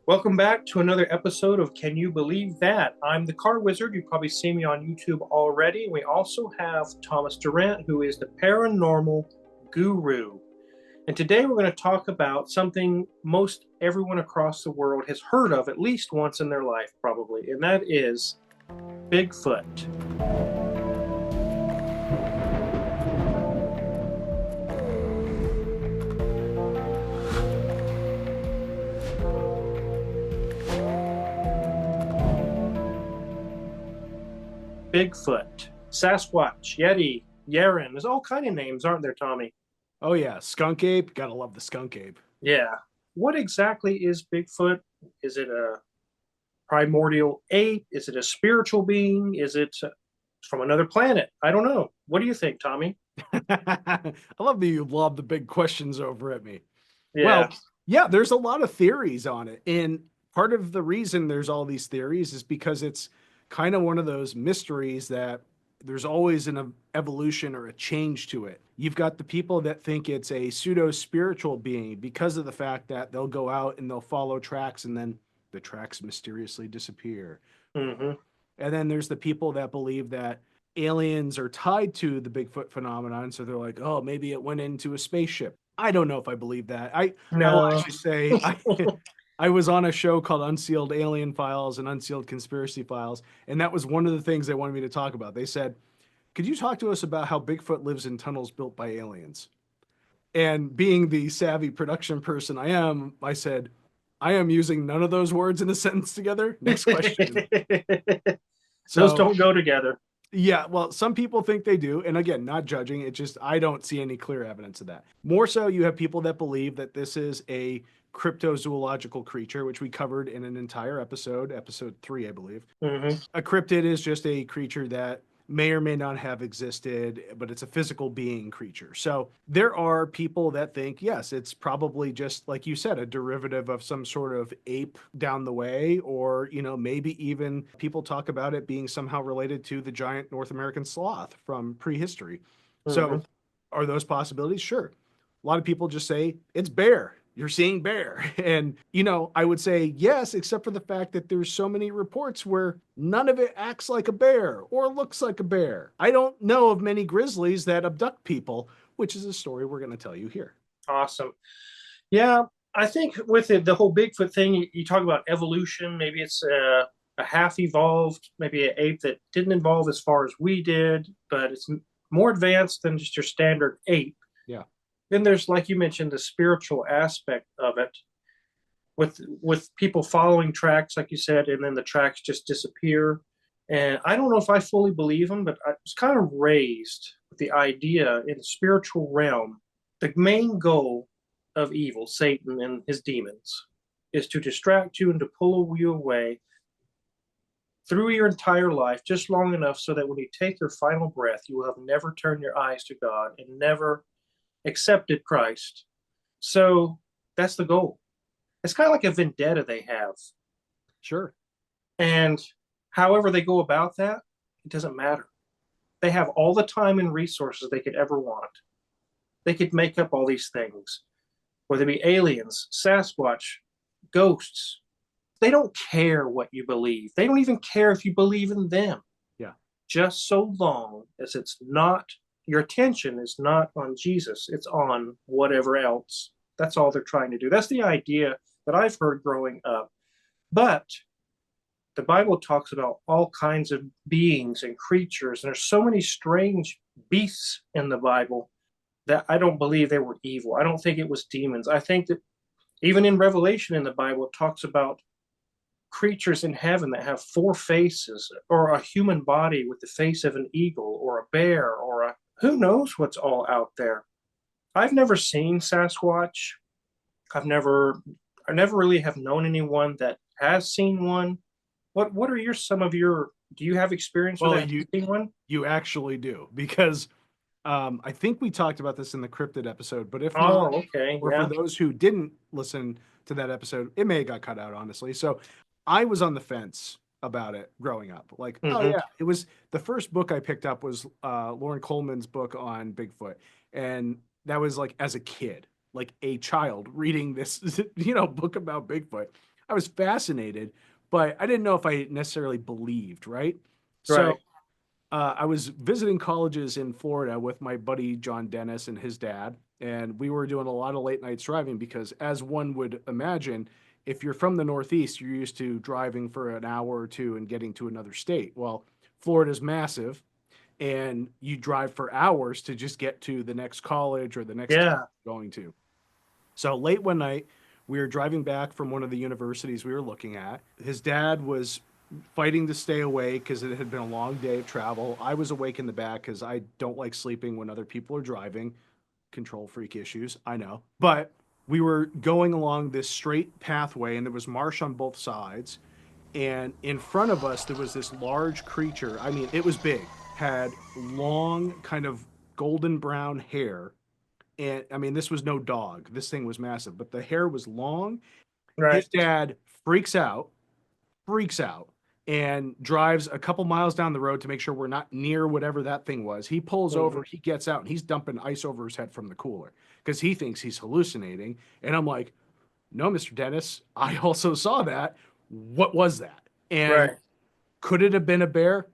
Welcome back to another episode of Can You Believe That? I'm the Car Wizard. You've probably seen me on YouTube already. We also have Thomas Durant, who is the paranormal guru. And today we're going to talk about something most everyone across the world has heard of at least once in their life, probably, and that is Bigfoot. Bigfoot, Sasquatch, Yeti, Yeren. There's all kind of names, aren't there, Tommy? Oh yeah, Skunk Ape. Gotta love the Skunk Ape. Yeah. What exactly is Bigfoot? Is it a primordial ape? Is it a spiritual being? Is it from another planet? I don't know. What do you think, Tommy? I love that you lob the big questions over at me. Yeah. Well, yeah, there's a lot of theories on it. And part of the reason there's all these theories is because it's kind of one of those mysteries that there's always an evolution or a change to it. You've got the people that think it's a pseudo spiritual being because of the fact that they'll go out and they'll follow tracks and then the tracks mysteriously disappear. Hmm. And then there's the people that believe that aliens are tied to the Bigfoot phenomenon. So they're like, oh, maybe it went into a spaceship. I don't know if I believe that. I will No. actually say I was on a show called Unsealed Alien Files and Unsealed Conspiracy Files, and that was one of the things they wanted me to talk about. They said, could you talk to us about how Bigfoot lives in tunnels built by aliens? And being the savvy production person I am, I said, I am using none of those words in a sentence together. Next question. Those So don't go together. yeah, well, some people think they do. And again, not judging, it just, I don't see any clear evidence of that. More so, you have people that believe that this is a cryptozoological creature, which we covered in an entire episode, episode 3, I believe. Hmm. A cryptid is just a creature that may or may not have existed, but it's a physical being creature. So there are people that think, yes, it's probably just, like you said, a derivative of some sort of ape down the way, or, maybe even people talk about it being somehow related to the giant North American sloth from prehistory. Hmm. So are those possibilities? Sure. A lot of people just say it's bear. You're seeing bear. And, I would say yes, except for the fact that there's so many reports where none of it acts like a bear or looks like a bear. I don't know of many grizzlies that abduct people, which is a story we're going to tell you here. Awesome. Yeah, I think with the whole Bigfoot thing, you talk about evolution. Maybe it's a half evolved, maybe an ape that didn't evolve as far as we did, but it's more advanced than just your standard ape. Yeah. Then there's, like you mentioned, the spiritual aspect of it, with people following tracks, like you said, and then the tracks just disappear. And I don't know if I fully believe them, but I was kind of raised with the idea in the spiritual realm. The main goal of evil, Satan and his demons, is to distract you and to pull you away through your entire life just long enough so that when you take your final breath, you will have never turned your eyes to God and never accepted Christ. So that's the goal. It's kind of like a vendetta they have. Sure. And however they go about that, it doesn't matter. They have all the time and resources they could ever want. They could make up all these things, whether it be aliens, Sasquatch, ghosts. They don't care what you believe. They don't even care if you believe in them. Yeah. Just so long as it's not, your attention is not on Jesus, it's on whatever else. That's all they're trying to do. That's the idea that I've heard growing up. But the Bible talks about all kinds of beings and creatures, and there's so many strange beasts in the Bible that I don't believe they were evil. I don't think it was demons. I think that even in Revelation in the Bible, it talks about creatures in heaven that have four faces, or a human body with the face of an eagle, or a bear, or a who knows what's all out there. I've never seen Sasquatch. I never really have known anyone that has seen one. What are some of your, do you have experience with Well, that seeing one? you actually do because I think we talked about this in the cryptid episode, but if not, Oh, okay, or for yeah. those who didn't listen to that episode, it may have got cut out, honestly. So I was on the fence about it growing up. Like, oh Hmm. yeah, it was the first book I picked up was Lauren Coleman's book on Bigfoot. And that was like as a kid, like a child reading this, book about Bigfoot. I was fascinated, but I didn't know if I necessarily believed, right? So Right. I was visiting colleges in Florida with my buddy John Dennis and his dad, and we were doing a lot of late nights driving because, as one would imagine, if you're from the Northeast, you're used to driving for an hour or two and getting to another state. Well, Florida's massive, and you drive for hours to just get to the next college or the next town Yeah. you're going to. So late one night, we were driving back from one of the universities we were looking at. His dad was fighting to stay awake because it had been a long day of travel. I was awake in the back because I don't like sleeping when other people are driving. Control freak issues, I know. But we were going along this straight pathway, and there was marsh on both sides. And in front of us, there was this large creature. I mean, it was big, had long, kind of golden brown hair. And I mean, this was no dog. This thing was massive, but the hair was long. Right. His dad freaks out, and drives a couple miles down the road to make sure we're not near whatever that thing was. He pulls Hmm. over, he gets out, and he's dumping ice over his head from the cooler because he thinks he's hallucinating. And I'm like, no, Mr. Dennis, I also saw that. What was that? And Right. could it have been a bear?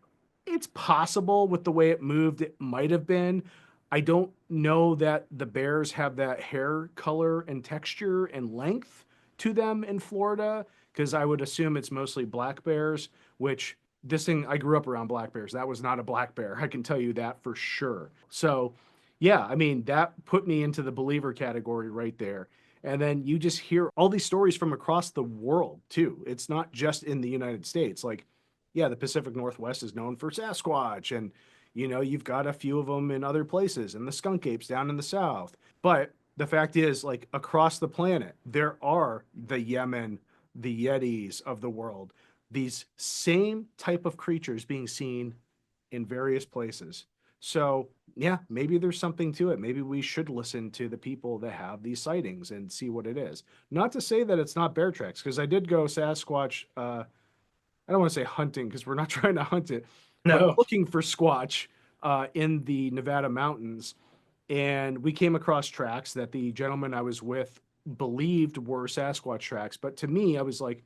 It's possible with the way it moved, it might have been. I don't know that the bears have that hair color and texture and length to them in Florida, because I would assume it's mostly black bears, which this thing, I grew up around black bears. That was not a black bear. I can tell you that for sure. So, yeah, I mean, that put me into the believer category right there. And then you just hear all these stories from across the world, too. It's not just in the United States. Like, yeah, the Pacific Northwest is known for Sasquatch, and you've got a few of them in other places, and the skunk apes down in the south. But the fact is, like across the planet, there are the Yemen, the Yetis of the world, these same type of creatures being seen in various places. So, yeah, maybe there's something to it. Maybe we should listen to the people that have these sightings and see what it is. Not to say that it's not bear tracks, because I did go Sasquatch I don't want to say hunting because we're not trying to hunt it, but No. looking for squatch in the Nevada mountains. And we came across tracks that the gentleman I was with believed were Sasquatch tracks. But to me, I was like,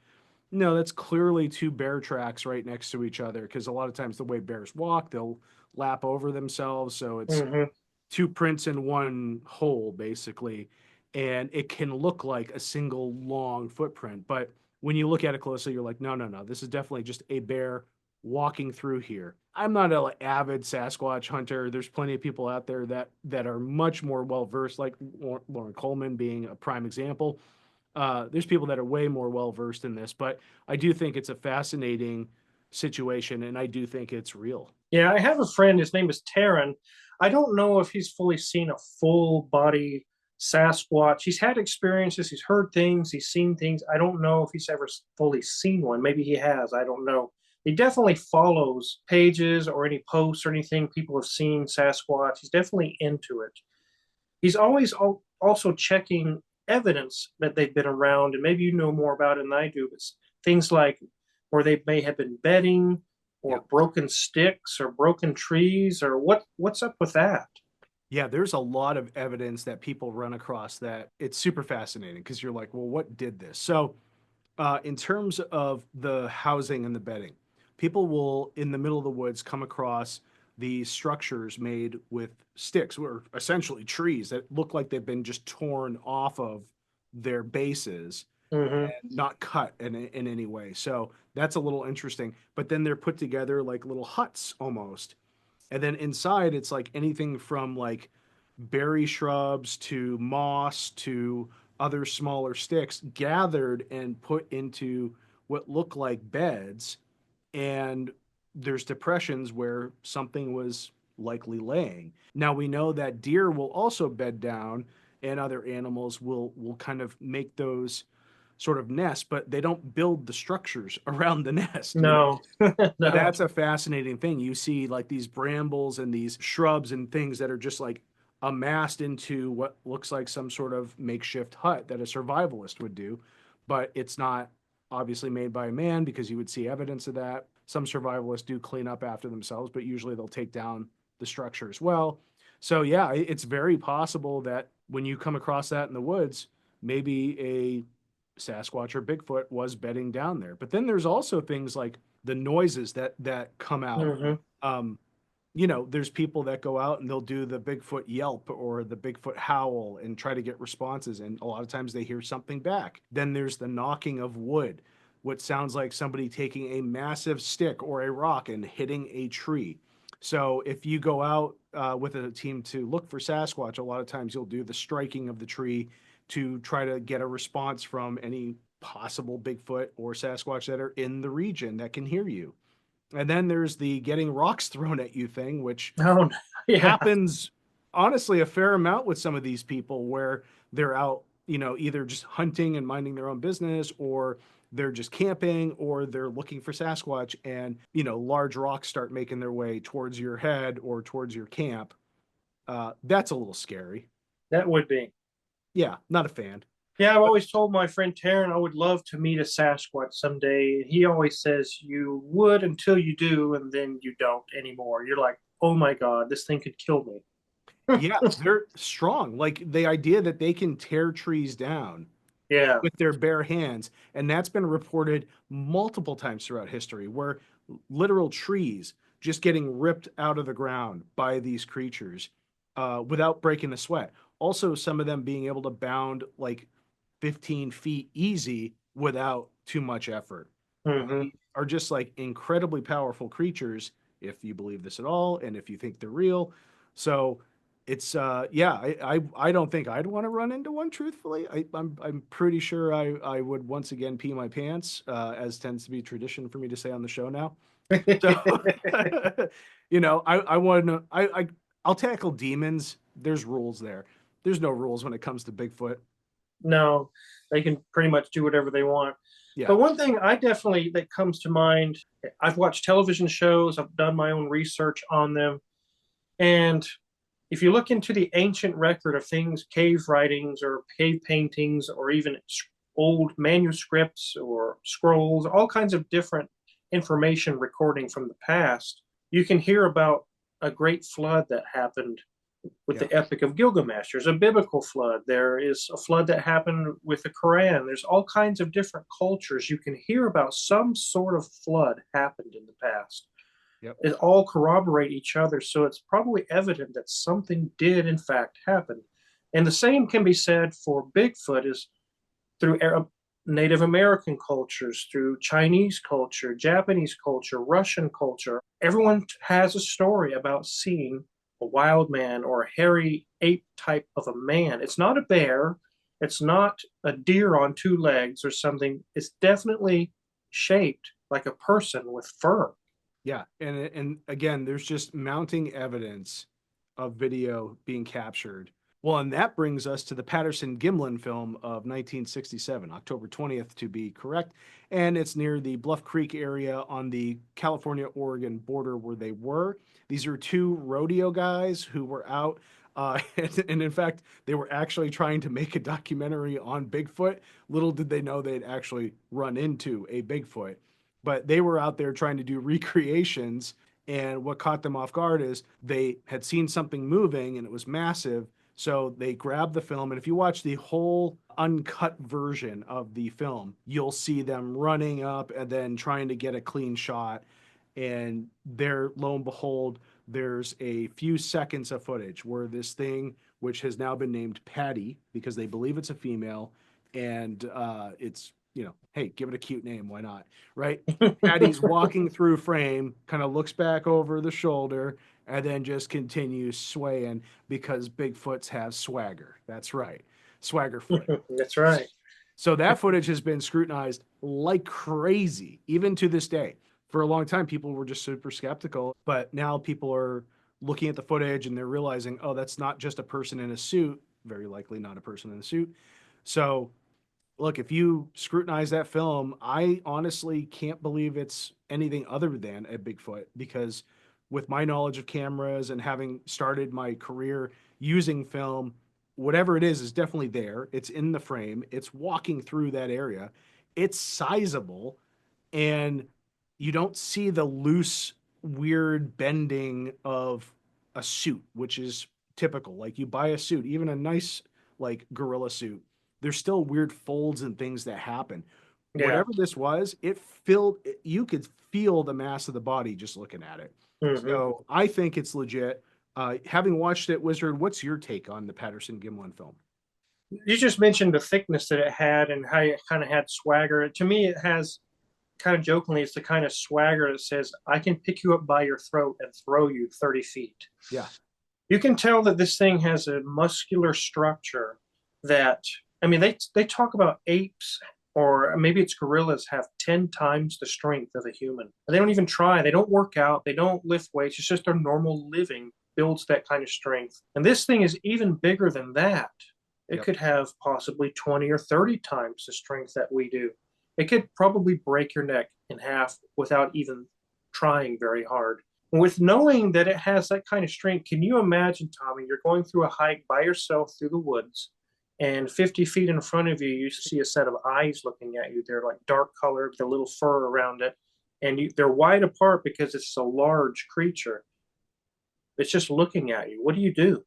no, that's clearly two bear tracks right next to each other, because a lot of times the way bears walk, they'll lap over themselves. So it's Hmm. two prints in one hole, basically. And it can look like a single long footprint. But when you look at it closely, you're like, no, no, no, this is definitely just a bear walking through here. I'm not an avid Sasquatch hunter. There's plenty of people out there that are much more well versed, like Lauren Coleman being a prime example. There's people that are way more well versed in this, but I do think it's a fascinating situation, and I do think it's real. Yeah, I have a friend. His name is Taryn. I don't know if he's fully seen a full body Sasquatch. He's had experiences. He's heard things. He's seen things. I don't know if he's ever fully seen one. Maybe he has. I don't know. He definitely follows pages or any posts or anything people have seen Sasquatch. He's definitely into it. He's always also checking evidence that they've been around, and maybe you know more about it than I do, but things like where they may have been bedding or Yeah. broken sticks or broken trees or what's up with that? Yeah, there's a lot of evidence that people run across that it's super fascinating, because you're like, well, what did this? So, in terms of the housing and the bedding, people will, in the middle of the woods, come across these structures made with sticks, or essentially trees that look like they've been just torn off of their bases Mm-hmm. and not cut in any way. So that's a little interesting. But then they're put together like little huts almost. And then inside, it's like anything from like berry shrubs to moss to other smaller sticks gathered and put into what look like beds. And there's depressions where something was likely laying. Now we know that deer will also bed down, and other animals will kind of make those sort of nests, but they don't build the structures around the nest. No. So No. that's a fascinating thing. You see like these brambles and these shrubs and things that are just like amassed into what looks like some sort of makeshift hut that a survivalist would do, but it's not obviously made by a man, because you would see evidence of that. Some survivalists do clean up after themselves, but usually they'll take down the structure as well. So yeah, it's very possible that when you come across that in the woods, maybe Sasquatch or Bigfoot was bedding down there. But then there's also things like the noises that come out. Hmm. Um, there's people that go out and they'll do the Bigfoot yelp or the Bigfoot howl and try to get responses. And a lot of times they hear something back. Then there's the knocking of wood, what sounds like somebody taking a massive stick or a rock and hitting a tree. So if you go out with a team to look for Sasquatch, a lot of times you'll do the striking of the tree to try to get a response from any possible Bigfoot or Sasquatch that are in the region that can hear you. And then there's the getting rocks thrown at you thing, which Oh, yeah. happens honestly a fair amount with some of these people where they're out, either just hunting and minding their own business, or they're just camping, or they're looking for Sasquatch, and, large rocks start making their way towards your head or towards your camp. That's a little scary. That would be. Yeah, not a fan. Yeah, I've But always told my friend Taryn I would love to meet a Sasquatch someday. He always says you would until you do, and then you don't anymore. You're like, oh my God, this thing could kill me. yeah, they're strong. Like the idea that they can tear trees down Yeah. with their bare hands. And that's been reported multiple times throughout history where literal trees just getting ripped out of the ground by these creatures without breaking a sweat. Also, some of them being able to bound like 15 feet easy without too much effort. Hmm. They are just like incredibly powerful creatures, if you believe this at all, and if you think they're real. So it's yeah, I don't think I'd want to run into one, truthfully. I'm pretty sure I would once again pee my pants, as tends to be tradition for me to say on the show now. So I want to know, I'll tackle demons. There's rules there. There's no rules when it comes to Bigfoot. No, they can pretty much do whatever they want. Yeah. But one thing I definitely that comes to mind, I've watched television shows, I've done my own research on them, and if you look into the ancient record of things, cave writings or cave paintings, or even old manuscripts or scrolls, all kinds of different information recording from the past, you can hear about a great flood that happened with Yeah. the Epic of Gilgamesh. There's a biblical flood. There is a flood that happened with the Quran. There's all kinds of different cultures. You can hear about some sort of flood happened in the past. Yep. It all corroborate each other. So it's probably evident that something did, in fact, happen. And the same can be said for Bigfoot is through Native American cultures, through Chinese culture, Japanese culture, Russian culture. Everyone has a story about seeing a wild man or a hairy ape type of a man. It's not a bear. It's not a deer on two legs or something. It's definitely shaped like a person with fur. Yeah, and again, there's just mounting evidence of video being captured. Well, and that brings us to the Patterson-Gimlin film of 1967, October 20th to be correct, and it's near the Bluff Creek area on the California-Oregon border where they were. These are two rodeo guys who were out, and in fact, they were actually trying to make a documentary on Bigfoot. Little did they know they'd actually run into a Bigfoot, but they were out there trying to do recreations. And what caught them off guard is they had seen something moving and it was massive. So they grabbed the film. And if you watch the whole uncut version of the film, you'll see them running up and then trying to get a clean shot. And there, lo and behold, there's a few seconds of footage where this thing, which has now been named Patty because they believe it's a female, and it's, hey, give it a cute name, why not? Right? Patty's walking through frame, kind of looks back over the shoulder, and then just continues swaying because Bigfoots have swagger. That's right, swagger foot. That's right. So that footage has been scrutinized like crazy, even to this day. For a long time, people were just super skeptical, but now people are looking at the footage and they're realizing, oh, that's not just a person in a suit, very likely not a person in a suit. So look, if you scrutinize that film, I honestly can't believe it's anything other than a Bigfoot because with my knowledge of cameras and having started my career using film, whatever it is definitely there. It's in the frame, it's walking through that area, it's sizable, and you don't see the loose, weird bending of a suit, which is typical. Like you buy a suit, even a nice like gorilla suit, there's still weird folds and things that happen. Yeah. Whatever this was, it filled, you could feel the mass of the body just looking at it. Hmm. So I think it's legit. Having watched it, Wizard, what's your take on the Patterson-Gimlin film? You just mentioned the thickness that it had and how it kind of had swagger. To me, it has kind of jokingly, it's the kind of swagger that says, I can pick you up by your throat and throw you 30 feet. Yeah. You can tell that this thing has a muscular structure that, I mean, they talk about apes or maybe it's gorillas have 10 times the strength of a human. They don't even try. They don't work out. They don't lift weights. It's just their normal living builds that kind of strength. And this thing is even bigger than that. It Yep. could have possibly 20 or 30 times the strength that we do. It could probably break your neck in half without even trying very hard. With knowing that it has that kind of strength, can you imagine, Tommy, you're going through a hike by yourself through the woods, and 50 feet in front of you, you see a set of eyes looking at you. They're like dark colored, with a little fur around it, and they're wide apart because it's a large creature. It's just looking at you. What do you do?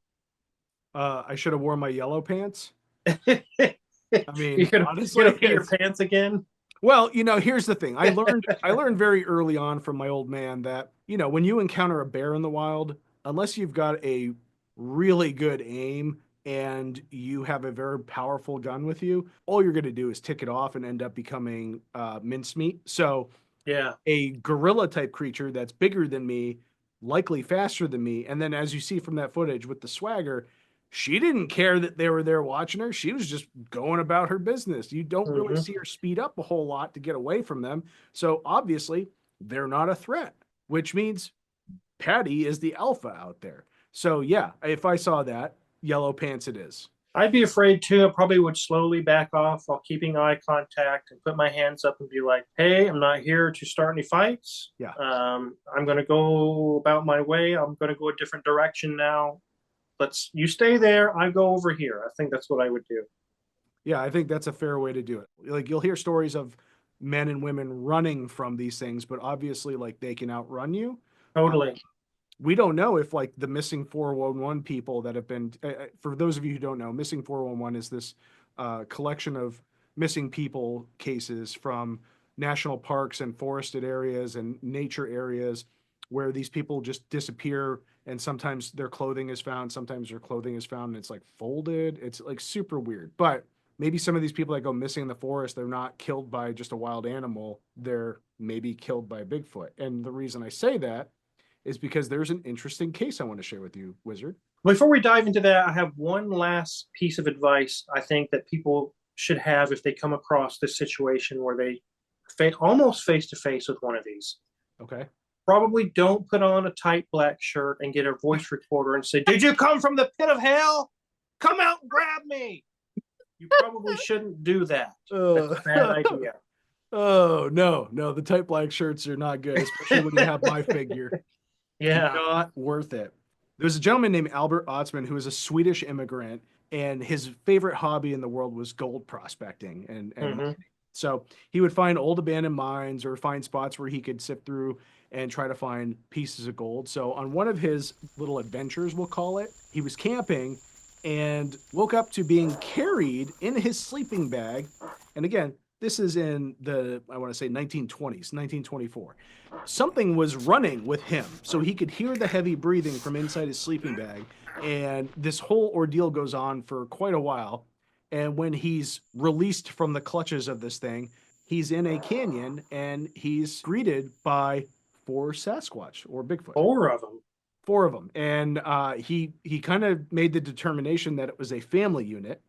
I should have worn my yellow pants. I You're mean, gonna honestly, pee your pants again? well, here's the thing. I learned very early on from my old man that, when you encounter a bear in the wild, unless you've got a really good aim and you have a very powerful gun with you, all you're going to do is tick it off and end up becoming mincemeat. So Yeah. a gorilla type creature that's bigger than me, likely faster than me. And then, as you see from that footage with the swagger, she didn't care that they were there watching her. She was just going about her business. You don't really Hmm. see her speed up a whole lot to get away from them. So obviously, they're not a threat, which means Patty is the alpha out there. So yeah, if I saw that, yellow pants it is. I'd be afraid too. I probably would slowly back off while keeping eye contact and put my hands up and be like, hey, I'm not here to start any fights. Yeah. I'm going to go about my way. I'm going to go a different direction now. You stay there. I go over here. I think that's what I would do. Yeah, I think that's a fair way to do it. Like you'll hear stories of men and women running from these things, but obviously like they can outrun you. Uh, Totally. we don't know if like the missing 411 people that have been for those of you who don't know, missing 411 is this collection of missing people cases from national parks and forested areas and nature areas where these people just disappear, and sometimes their clothing is found, sometimes their clothing is found and it's like folded. It's like super weird. But maybe some of these people that go missing in the forest, they're not killed by just a wild animal, they're maybe killed by Bigfoot. And the reason I say that is because there's an interesting case I want to share with you, Wizard. Before we dive into that, I have one last piece of advice I think that people should have if they come across this situation where they almost face to face with one of these. Okay. Probably don't put on a tight black shirt and get a voice recorder and say, did you come from the pit of hell? Come out and grab me. You probably shouldn't do that. That's a bad idea. Oh, no, no, the tight black shirts are not good, especially when you have my figure. Yeah. Not worth it. There's a gentleman named Albert Otzman who is a Swedish immigrant, and his favorite hobby in the world was gold prospecting and Hmm. mining. So he would find old abandoned mines or find spots where he could sift through and try to find pieces of gold. So on one of his little adventures, we'll call it, he was camping and woke up to being carried in his sleeping bag. And again, this is in the, I want to say 1920s, 1924. Something was running with him, so he could hear the heavy breathing from inside his sleeping bag. And this whole ordeal goes on for quite a while. And when he's released from the clutches of this thing, he's in a canyon and he's greeted by four Sasquatch or Bigfoot, Four of them. four of them. And he kind of made the determination that it was a family unit.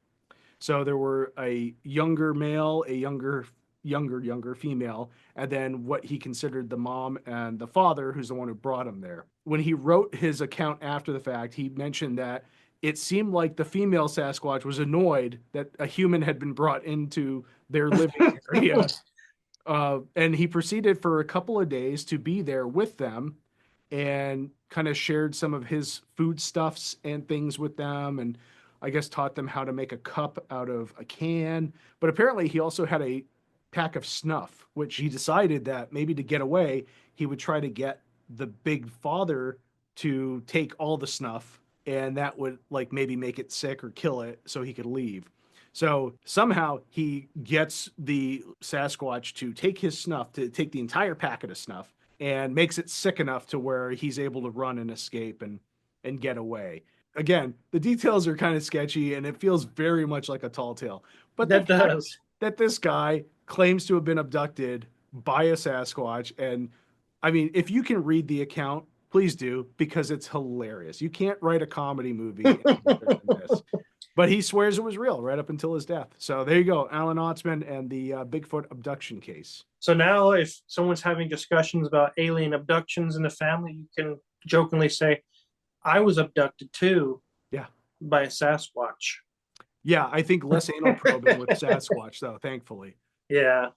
So there were a younger male, a younger female, and then what he considered the mom and the father, who's the one who brought him there. When he wrote his account after the fact, he mentioned that it seemed like the female Sasquatch was annoyed that a human had been brought into their living area. And he proceeded for a couple of days to be there with them and kind of shared some of his foodstuffs and things with them, and I guess taught them how to make a cup out of a can. But apparently he also had a pack of snuff, which he decided that maybe to get away, he would try to get the big father to take all the snuff, and that would like maybe make it sick or kill it so he could leave. So somehow he gets the Sasquatch to take his snuff, to take the entire packet of snuff, and makes it sick enough to where he's able to run and escape and get away. Again, the details are kind of sketchy and it feels very much like a tall tale. But the That fact does. that this guy claims to have been abducted by a Sasquatch, and I mean, if you can read the account, please do because it's hilarious. You can't write a comedy movie any better than this. But he swears it was real right up until his death. So there you go, Alan Otzman and the Bigfoot abduction case. So now, if someone's having discussions about alien abductions in the family, you can jokingly say, I was abducted too Yeah. by a Sasquatch. Yeah, I think less anal probing with Sasquatch, though, thankfully. Yeah.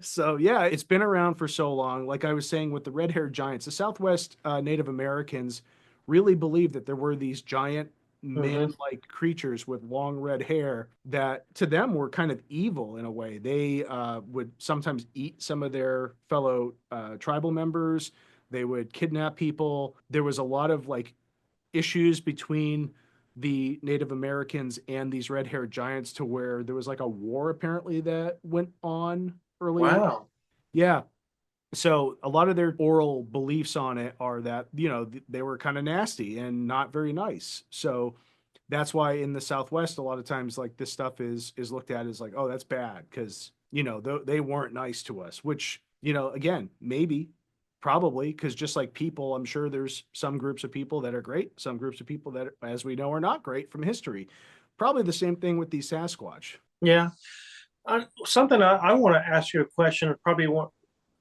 So yeah, it's been around for so long. Like I was saying with the red-haired giants, the Southwest Native Americans really believed that there were these giant Hmm. man-like creatures with long red hair that to them were kind of evil in a way. They would sometimes eat some of their fellow tribal members. They would kidnap people. There was a lot of like issues between the Native Americans and these red-haired giants to where there was like a war apparently that went on early on. Wow. Yeah. So a lot of their oral beliefs on it are that, they were kind of nasty and not very nice. So that's why in the Southwest, a lot of times like this stuff is looked at as like, oh, that's bad because, they weren't nice to us, which, again, maybe probably because just like people, I'm sure there's some groups of people that are great, some groups of people that, as we know, are not great from history. Probably the same thing with these Sasquatch. Yeah. Something I want to ask you a question, probably want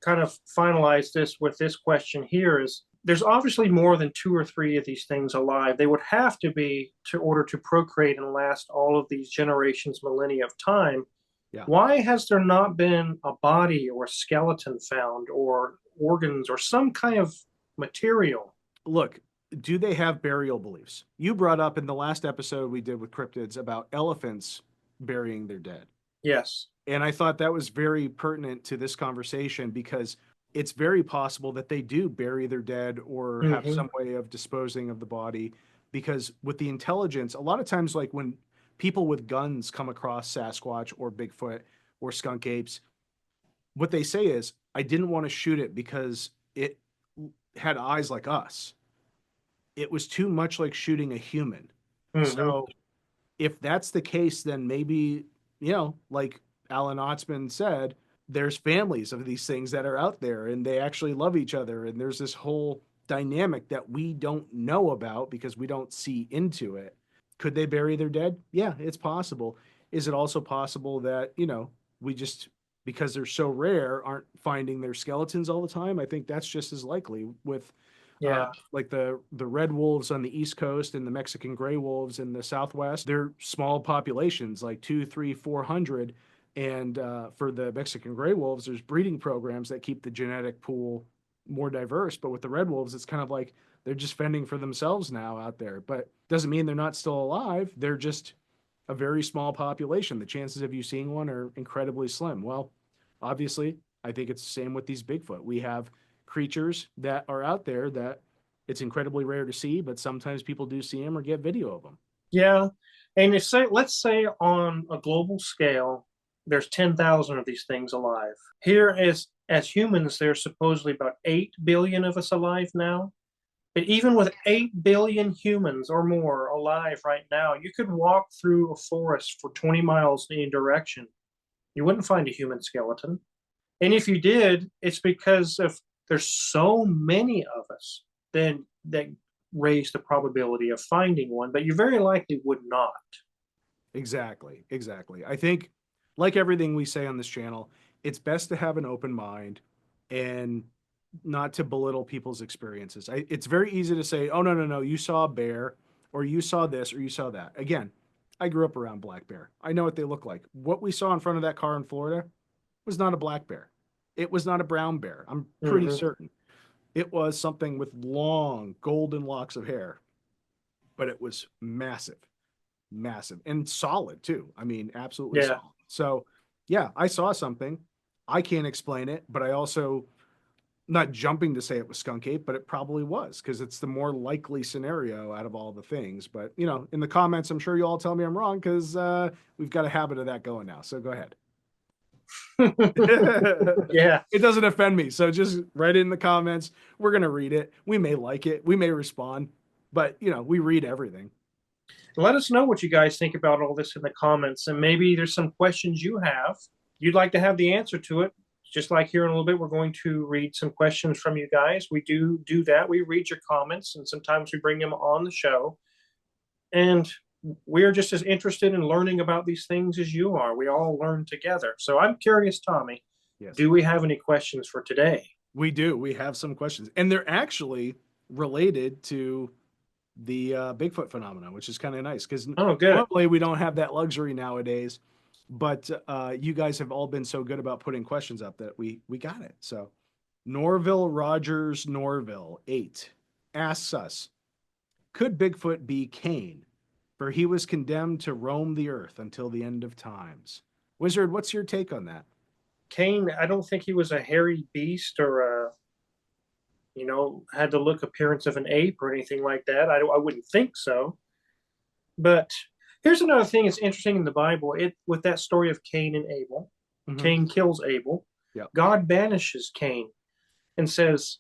kind of finalize this with this question here is there's obviously more than two or three of these things alive. They would have to be to order to procreate and last all of these generations, millennia of time. Yeah. Why has there not been a body or a skeleton found or organs or some kind of material? Look, do they have burial beliefs? You brought up in the last episode we did with cryptids about elephants burying their dead. Yes. And I thought that was very pertinent to this conversation because it's very possible that they do bury their dead or have Hmm. some way of disposing of the body. Because with the intelligence, a lot of times, like when people with guns come across Sasquatch or Bigfoot or skunk apes, what they say is, I didn't want to shoot it because it had eyes like us. It was too much like shooting a human. Hmm. So if that's the case, then maybe, like Alan Otzman said, there's families of these things that are out there and they actually love each other. And there's this whole dynamic that we don't know about because we don't see into it. Could they bury their dead? Yeah, it's possible. Is it also possible that, we just, because they're so rare, aren't finding their skeletons all the time? I think that's just as likely with Yeah. like the red wolves on the East Coast and the Mexican gray wolves in the Southwest. They're small populations, like two, three, 400. And for the Mexican gray wolves, there's breeding programs that keep the genetic pool more diverse. But with the red wolves, it's kind of like they're just fending for themselves now out there. But doesn't mean they're not still alive. They're just a very small population. The chances of you seeing one are incredibly slim. Well, obviously, I think it's the same with these Bigfoot. We have creatures that are out there that it's incredibly rare to see, but sometimes people do see them or get video of them. Yeah. And if say let's say on a global scale, there's 10,000 of these things alive. Here as humans, there's supposedly about 8 billion of us alive now. But even with 8 billion humans or more alive right now, you could walk through a forest for 20 miles in any direction. You wouldn't find a human skeleton. And if you did, it's because of there's so many of us then that raise the probability of finding one, but you very likely would not. Exactly. Exactly. I think, like everything we say on this channel, it's best to have an open mind and not to belittle people's experiences. It's very easy to say, oh, no, no, no, you saw a bear or you saw this or you saw that. Again, I grew up around black bear. I know what they look like. What we saw in front of that car in Florida was not a black bear. It was not a brown bear. I'm pretty Mm-hmm. certain. It was something with long golden locks of hair, but it was massive, massive and solid too. I mean, absolutely Yeah. solid. So, yeah, I saw something. I can't explain it, but I also not jumping to say it was Skunk Ape, but it probably was because it's the more likely scenario out of all the things. But in the comments, I'm sure you all tell me I'm wrong because we've got a habit of that going now. So go ahead. Yeah. It doesn't offend me. So just write it in the comments. We're gonna read it. We may like it. We may respond, but we read everything. Let us know what you guys think about all this in the comments, and maybe there's some questions you have you'd like to have the answer to it. Just like here in a little bit, we're going to read some questions from you guys. We do that. We read your comments, and sometimes we bring them on the show. And we're just as interested in learning about these things as you are. We all learn together. So I'm curious, Tommy, Yes. Do we have any questions for today? We do. We have some questions, and they're actually related to the Bigfoot phenomenon, which is kind of nice because Oh, good. normally we don't have that luxury nowadays. But you guys have all been so good about putting questions up that we got it. So Norville Rogers Norville 8 asks us, could Bigfoot be Cain? For he was condemned to roam the earth until the end of times. Wizard, what's your take on that? Cain, I don't think he was a hairy beast or had the look appearance of an ape or anything like that. I wouldn't think so. But here's another thing that's interesting in the Bible. With that story of Cain and Abel. Mm-hmm. Cain kills Abel. Yep. God banishes Cain and says,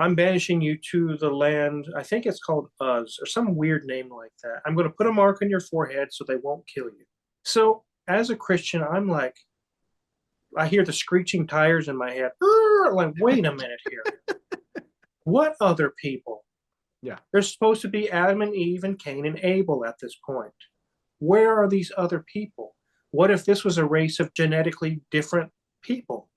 I'm banishing you to the land, I think it's called Uz, or some weird name like that. I'm going to put a mark on your forehead so they won't kill you. So as a Christian, I'm like, I hear the screeching tires in my head. Like, wait a minute here. What other people? Yeah. There's supposed to be Adam and Eve and Cain and Abel at this point. Where are these other people? What if this was a race of genetically different people?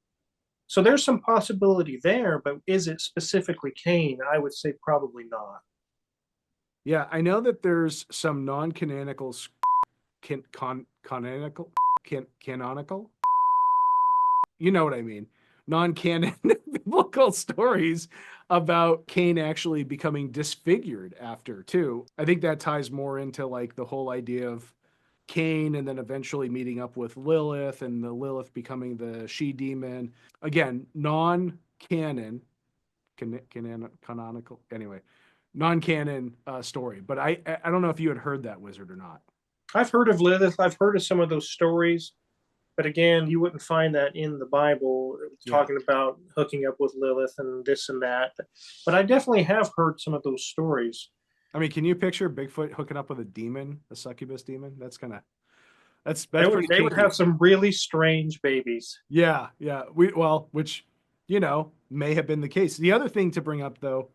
So there's some possibility there, but is it specifically Cain? I would say probably not. Yeah, I know that there's some non-canonical, canonical. You know what I mean? Non-canon biblical stories about Cain actually becoming disfigured after too. I think that ties more into like the whole idea of Cain and then eventually meeting up with Lilith and the Lilith becoming the she demon. Again, non-canon, canonical. Anyway, non-canon story. But I don't know if you had heard that, Wizard, or not. I've heard of Lilith. I've heard of some of those stories. But again, you wouldn't find that in the Bible, talking about hooking up with Lilith and this and that. But I definitely have heard some of those stories. I mean, can you picture Bigfoot hooking up with a demon, a succubus demon? That's they would have some really strange babies. Yeah. Which may have been the case. The other thing to bring up though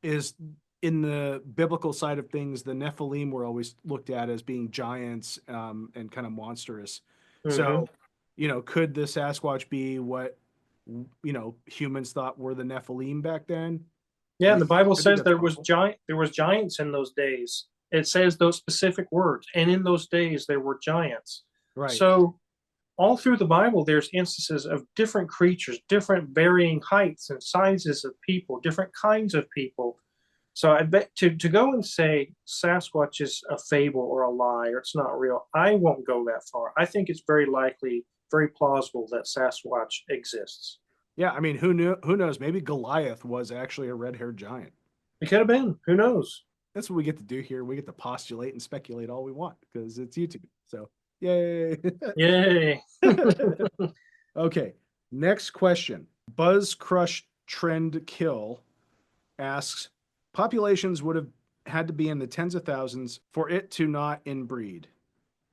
is in the biblical side of things, the Nephilim were always looked at as being giants and kind of monstrous. Mm-hmm. So, could the Sasquatch be what humans thought were the Nephilim back then? Yeah, the Bible says there was giants in those days. It says those specific words, and in those days there were giants. Right. So all through the Bible, there's instances of different creatures, different varying heights and sizes of people, different kinds of people. So I bet to go and say Sasquatch is a fable or a lie or it's not real, I won't go that far. I think it's very likely, very plausible that Sasquatch exists. Yeah, I mean, who knew? Who knows? Maybe Goliath was actually a red-haired giant. It could have been. Who knows? That's what we get to do here. We get to postulate and speculate all we want because it's YouTube. So, yay! Yay! Okay, next question. Buzz Crush Trend Kill asks, populations would have had to be in the tens of thousands for it to not inbreed.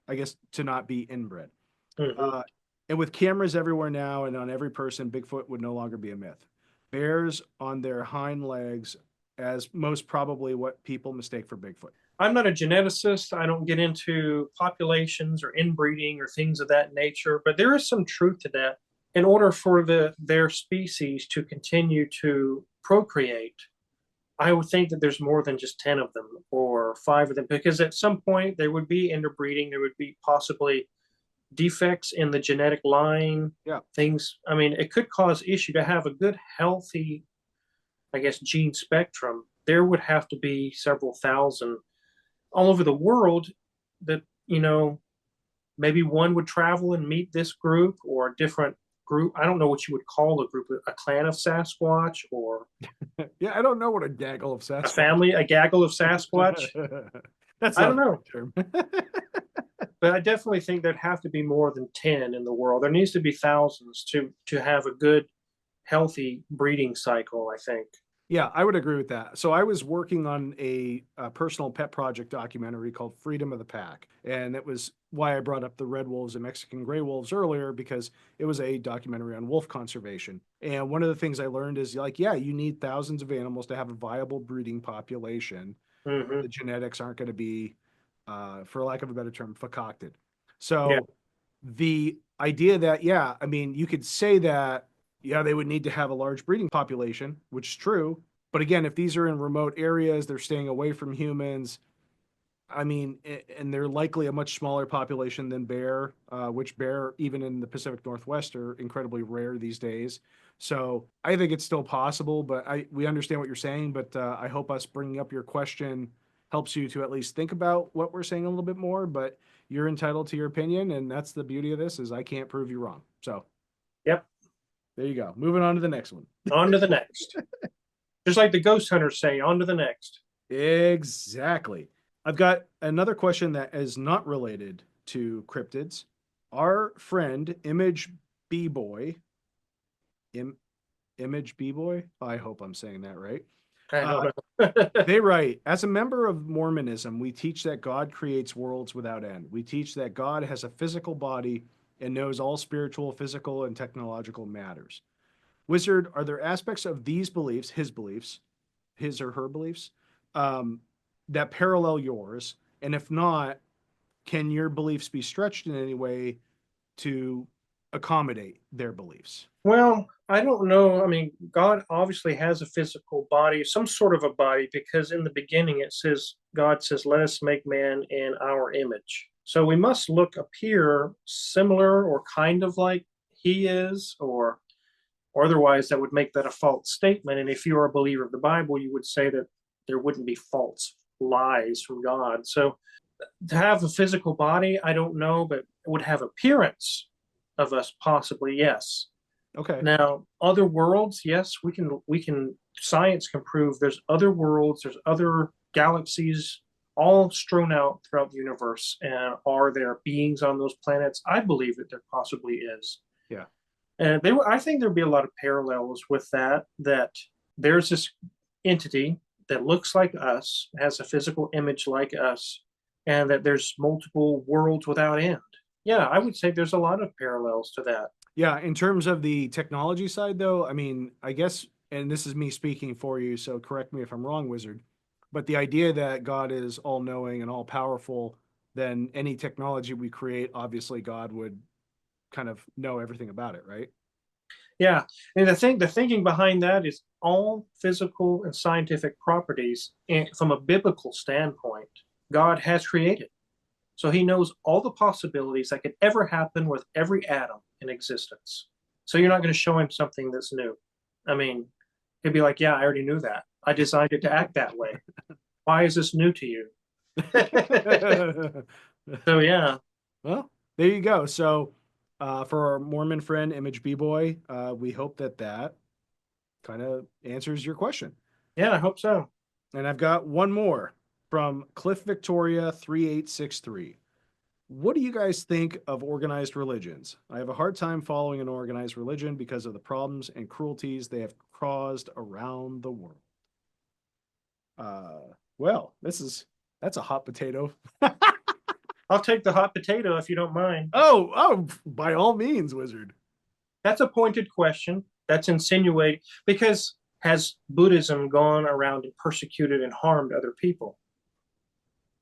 I guess to not be inbred. Mm-hmm. And with cameras everywhere now and on every person, Bigfoot would no longer be a myth. Bears on their hind legs as most probably what people mistake for Bigfoot. I'm not a geneticist. I don't get into populations or inbreeding or things of that nature, but there is some truth to that. In order for their species to continue to procreate, I would think that there's more than just 10 of them or 5 of them, because at some point there would be interbreeding. There would be possibly defects in the genetic line. Yeah. Things, I mean, it could cause issue to have a good, healthy, I guess, gene spectrum. There would have to be several thousand all over the world that, maybe one would travel and meet this group or a different group. I don't know what you would call a group, a clan of Sasquatch or Yeah, I don't know what a gaggle of a Sasquatch. family, a gaggle of Sasquatch. That's I not don't the know. right term. But I definitely think there'd have to be more than 10 in the world. There needs to be thousands to have a good, healthy breeding cycle, I think. Yeah, I would agree with that. So I was working on a personal pet project documentary called Freedom of the Pack. And that was why I brought up the red wolves and Mexican gray wolves earlier, because it was a documentary on wolf conservation. And one of the things I learned is like, yeah, you need thousands of animals to have a viable breeding population. Mm-hmm. The genetics aren't going to be, for lack of a better term, concocted. Yeah. So the idea that, yeah, I mean, you could say that, yeah, they would need to have a large breeding population, which is true. But again, if these are in remote areas, they're staying away from humans. I mean, and they're likely a much smaller population than bear, which bear, even in the Pacific Northwest, are incredibly rare these days. So I think it's still possible, but we understand what you're saying. But I hope us bringing up your question helps you to at least think about what we're saying a little bit more. But you're entitled to your opinion, and that's the beauty of this, is I can't prove you wrong. So Yep. there you go. Moving on to the next one. On to the next. Just like the ghost hunters say, on to the next. Exactly. I've got another question that is not related to cryptids. Our friend Image B Boy, Image B Boy. I hope I'm saying that right. I Uh, don't know. they write, as a member of Mormonism, we teach that God creates worlds without end. We teach that God has a physical body and knows all spiritual, physical, and technological matters. Wizard, are there aspects of these beliefs, his or her beliefs, um, that parallel yours? And if not, can your beliefs be stretched in any way to accommodate their beliefs? Well, I don't know. I mean, God obviously has a physical body, some sort of a body, because in the beginning it says, God says, let us make man in our image. So we must appear similar or kind of like he is, or otherwise that would make that a false statement. And if you are a believer of the Bible, you would say that there wouldn't be false lies from God. So to have a physical body, I don't know, but it would have appearance of us possibly, yes. Okay. Now, other worlds, yes, we can science can prove there's other worlds, there's other galaxies all strewn out throughout the universe. And are there beings on those planets? I believe that there possibly is. Yeah. And I think there'd be a lot of parallels with that, that there's this entity that looks like us, has a physical image like us, and that there's multiple worlds without end. Yeah, I would say there's a lot of parallels to that. Yeah. In terms of the technology side, though, I mean, I guess, and this is me speaking for you, so correct me if I'm wrong, Wizard, but the idea that God is all knowing and all powerful, then any technology we create, obviously, God would kind of know everything about it, right? Yeah, and the thinking behind that is all physical and scientific properties, and from a biblical standpoint, God has created. So he knows all the possibilities that could ever happen with every atom in existence. So you're not going to show him something that's new. I mean, he'd be like, yeah, I already knew that. I designed it to act that way. Why is this new to you? So yeah. Well, there you go. So, for our Mormon friend, Image B Boy, we hope that that kind of answers your question. Yeah, I hope so. And I've got one more from Cliff Victoria 3863. What do you guys think of organized religions? I have a hard time following an organized religion because of the problems and cruelties they have caused around the world. Well, that's a hot potato. I'll take the hot potato if you don't mind. Oh, by all means, Wizard. That's a pointed question. That's insinuating because has Buddhism gone around and persecuted and harmed other people?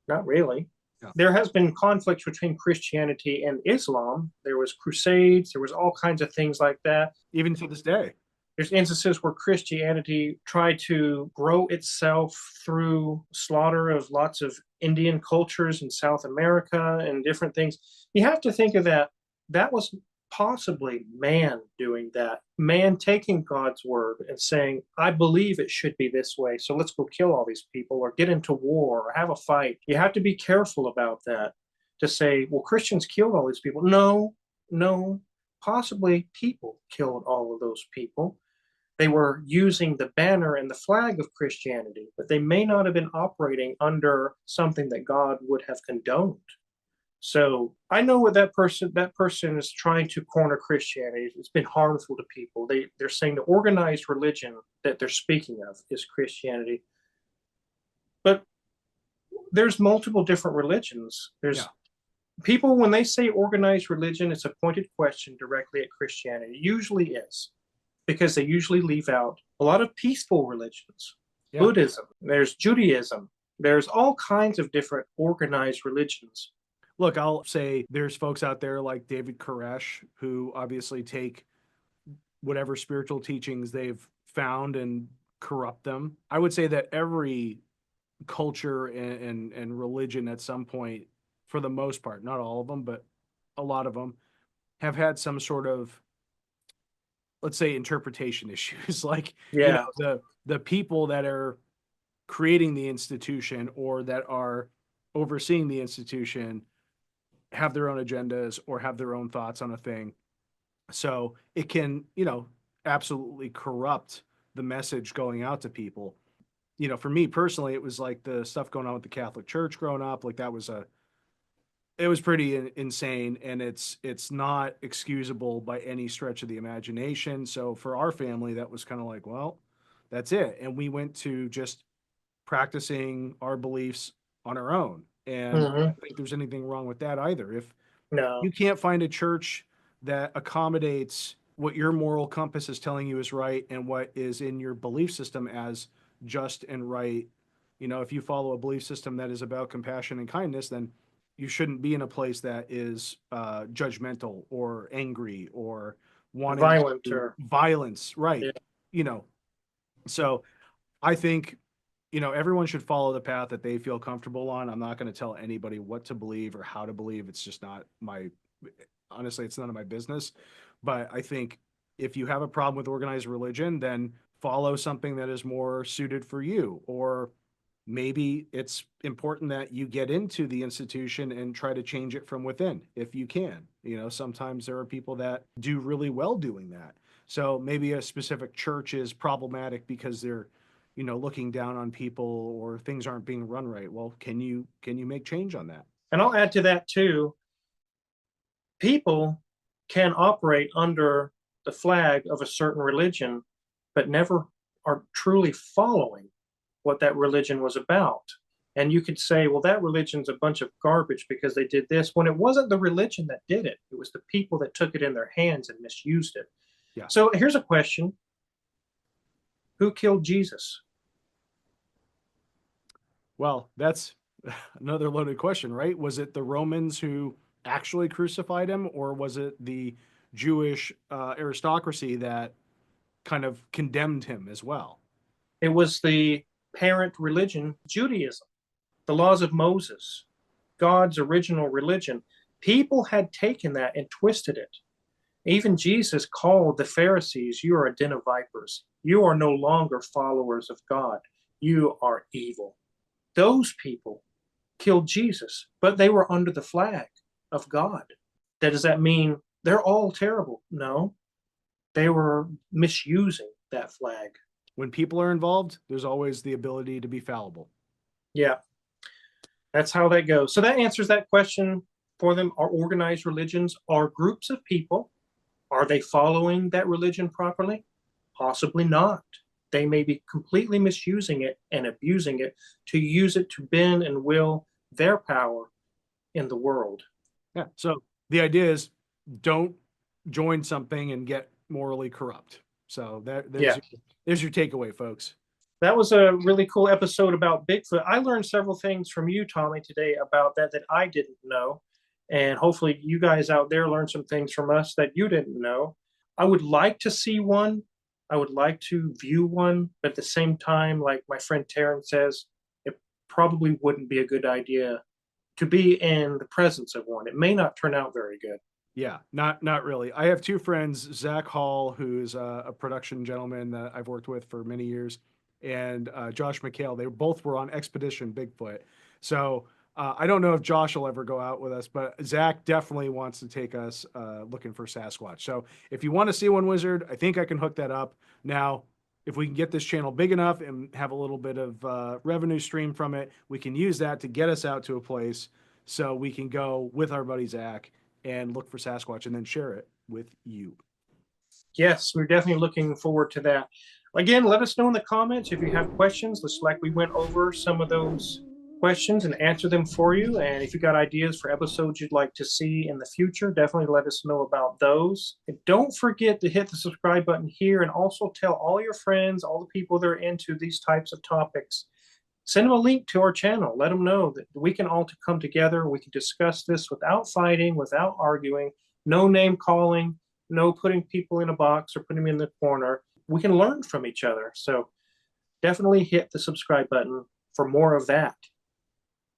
Not really. No. There has been conflicts between Christianity and Islam. There was crusades. There was all kinds of things like that. Even to this day. There's instances where Christianity tried to grow itself through slaughter of lots of Indian cultures in South America and different things. You have to think of that. That was possibly man doing that. Man taking God's word and saying, I believe it should be this way. So let's go kill all these people or get into war or have a fight. You have to be careful about that to say, well, Christians killed all these people. No, possibly people killed all of those people. They were using the banner and the flag of Christianity, but they may not have been operating under something that God would have condoned. So I know what that person is trying to corner Christianity. It's been harmful to people. They're saying the organized religion that they're speaking of is Christianity. But there's multiple different religions. There's Yeah. people when they say organized religion, it's a pointed question directly at Christianity. It usually is, because they usually leave out a lot of peaceful religions. Yeah. Buddhism, there's Judaism, there's all kinds of different organized religions. Look, I'll say there's folks out there like David Koresh who obviously take whatever spiritual teachings they've found and corrupt them. I would say that every culture and religion at some point, for the most part, not all of them, but a lot of them, have had some sort of, let's say, interpretation issues. Like, Yeah, the people that are creating the institution or that are overseeing the institution have their own agendas or have their own thoughts on a thing. So it can, absolutely corrupt the message going out to people. For me personally, it was like the stuff going on with the Catholic Church growing up. Like it was pretty insane, and it's not excusable by any stretch of the imagination. So for our family, that was kind of like, well, that's it. And we went to just practicing our beliefs on our own. And I hmm, don't think there's anything wrong with that either. If no, you can't find a church that accommodates what your moral compass is telling you is right and what is in your belief system as just and right. If you follow a belief system that is about compassion and kindness, then you shouldn't be in a place that is judgmental or angry or wanting violent to or violence, right? yeah. you know so I think, everyone should follow the path that they feel comfortable on. I'm not going to tell anybody what to believe or how to believe. It's just not my, honestly, it's none of my business. But I think if you have a problem with organized religion, then follow something that is more suited for you. Or maybe it's important that you get into the institution and try to change it from within if you can. Sometimes there are people that do really well doing that. So maybe a specific church is problematic because they're, looking down on people or things aren't being run right. Well, can you make change on that? And I'll add to that too. People can operate under the flag of a certain religion, but never are truly following what that religion was about. And you could say, well, that religion's a bunch of garbage because they did this, when it wasn't the religion that did it. It was the people that took it in their hands and misused it. Yeah. So here's a question. Who killed Jesus? Well, that's another loaded question, right? Was it the Romans who actually crucified him, or was it the Jewish aristocracy that kind of condemned him as well? It was the parent religion, Judaism, the laws of Moses, God's original religion. People had taken that and twisted it. Even Jesus called the Pharisees, "You are a den of vipers. You are no longer followers of God. You are evil." Those people killed Jesus, but they were under the flag of God. Does that mean they're all terrible? No, they were misusing that flag. When people are involved, there's always the ability to be fallible. Yeah, that's how that goes. So that answers that question for them. Are organized religions are groups of people. Are they following that religion properly? Possibly not. They may be completely misusing it and abusing it to use it to bend and will their power in the world. Yeah. So the idea is don't join something and get morally corrupt. So Yeah, there's your takeaway, folks. that was a really cool episode about Bigfoot. I learned several things from you, Tommy, today about that I didn't know. And hopefully, you guys out there learned some things from us that you didn't know. I would like to see one. I would like to view one. But at the same time, like my friend Terrence says, it probably wouldn't be a good idea to be in the presence of one. It may not turn out very good. Yeah, not really. I have two friends, Zach Hall, who's a production gentleman that I've worked with for many years, and Josh McHale. They both were on Expedition Bigfoot. So I don't know if Josh will ever go out with us, but Zach definitely wants to take us looking for Sasquatch. So if you want to see one, Wizard, I think I can hook that up. Now, if we can get this channel big enough and have a little bit of revenue stream from it, we can use that to get us out to a place so we can go with our buddy Zach and look for Sasquatch and then share it with you. Yes, we're definitely looking forward to that. Again, let us know in the comments if you have questions. Looks like we went over some of those questions and answer them for you. And if you got ideas for episodes you'd like to see in the future, definitely let us know about those. And don't forget to hit the subscribe button here, and also tell all your friends, all the people that are into these types of topics. Send them a link to our channel. Let them know that we can all come together. We can discuss this without fighting, without arguing, no name calling, no putting people in a box or putting them in the corner. We can learn from each other. So definitely hit the subscribe button for more of that.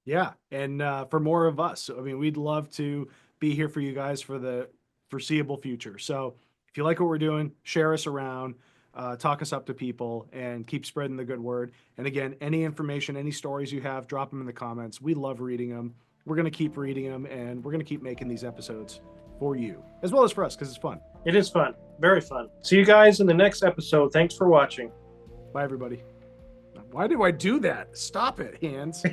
Yeah, and for more of us. I mean, we'd love to be here for you guys for the foreseeable future. So if you like what we're doing, share us around, talk us up to people, and keep spreading the good word. And again, any information, any stories you have, drop them in the comments. We love reading them. We're going to keep reading them, and we're going to keep making these episodes for you, as well as for us, because it's fun. It is fun. Very fun. See you guys in the next episode. Thanks for watching. Bye, everybody. Why do I do that? Stop it, hands.